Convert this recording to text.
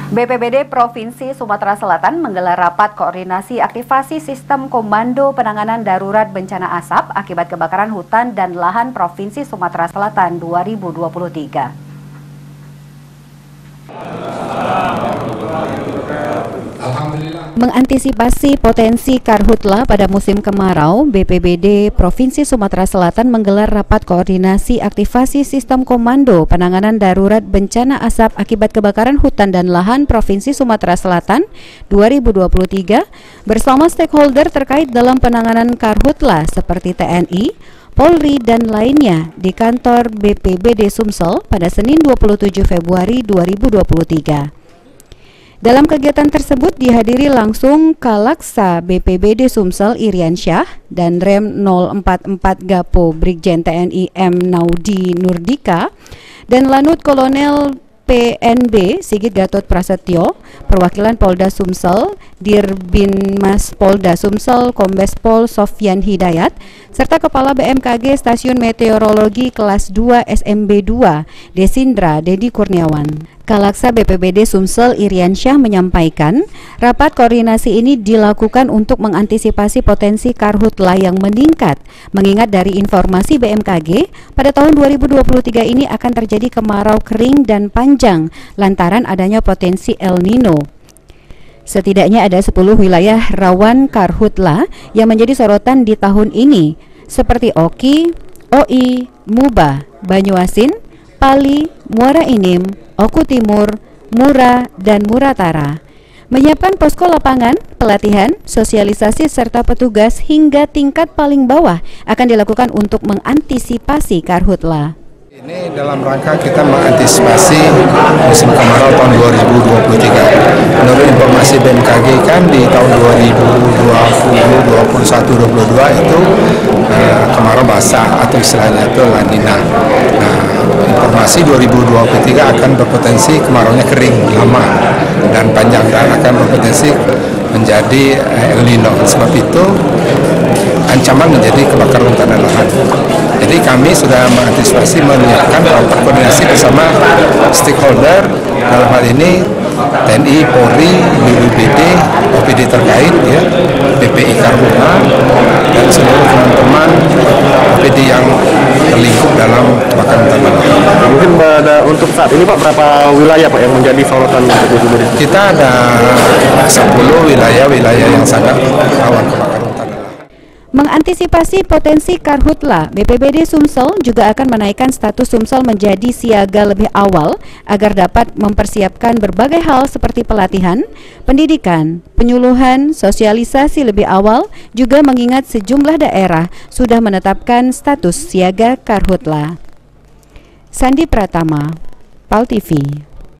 BPBD Provinsi Sumatera Selatan menggelar rapat koordinasi aktivasi sistem Komando Penanganan Darurat Bencana Asap akibat kebakaran hutan dan lahan Provinsi Sumatera Selatan 2023. Mengantisipasi potensi karhutla pada musim kemarau, BPBD Provinsi Sumatera Selatan menggelar rapat koordinasi aktivasi sistem Komando Penanganan Darurat Bencana Asap akibat kebakaran hutan dan lahan Provinsi Sumatera Selatan 2023 bersama stakeholder terkait dalam penanganan karhutla seperti TNI, Polri, dan lainnya di kantor BPBD Sumsel pada Senin 27 Februari 2023. Dalam kegiatan tersebut dihadiri langsung Kalaksa BPBD Sumsel Iriansyah dan Rem 044 Gapo Brigjen TNI M. Naudi Nurdika dan Lanut Kolonel PNB Sigit Gatot Prasetyo, perwakilan Polda Sumsel, Dirbinmas Polda Sumsel Kombes Pol Sofyan Hidayat, serta Kepala BMKG Stasiun Meteorologi Kelas 2 SMB 2 Desindra Dedi Kurniawan. Kalaksa BPBD Sumsel Iriansyah menyampaikan, rapat koordinasi ini dilakukan untuk mengantisipasi potensi karhutla yang meningkat, mengingat dari informasi BMKG, pada tahun 2023 ini akan terjadi kemarau kering dan panjang, lantaran adanya potensi El Nino. Setidaknya ada 10 wilayah rawan karhutla yang menjadi sorotan di tahun ini, seperti Oki, Oi, Muba, Banyuasin, Pali, Muara Inim, Oku Timur, Mura, dan Muratara. Menyiapkan posko lapangan, pelatihan, sosialisasi, serta petugas hingga tingkat paling bawah akan dilakukan untuk mengantisipasi karhutla. Ini dalam rangka kita mengantisipasi musim kemarau tahun 2023. Menurut informasi BMKG kan di tahun 2020, 2021, 2022 itu kemarau basah atau istilahnya itu La Nina. Nah, informasi 2023 akan berpotensi kemaraunya kering, lama dan panjang dan akan berpotensi menjadi El Nino. Sebab itu ancaman menjadi kebakaran hutan dan lahan. Jadi kami sudah mengantisipasi menyiapkan rapat koordinasi bersama stakeholder, dalam hal ini TNI, Polri, BPBD, OPD terkait, ya, BPI Karhutla, dan seluruh teman-teman OPD yang terlingkup dalam kebakaran hutan dan lahan. Mungkin untuk saat ini Pak, berapa wilayah Pak yang menjadi sorotan untuk BPBD? Kita ada 10 wilayah yang sangat rawan kebakaran hutan. Mengantisipasi potensi karhutla, BPBD Sumsel juga akan menaikkan status Sumsel menjadi siaga lebih awal agar dapat mempersiapkan berbagai hal seperti pelatihan, pendidikan, penyuluhan, sosialisasi lebih awal, juga mengingat sejumlah daerah sudah menetapkan status siaga karhutla. Sandi Pratama, PAL TV.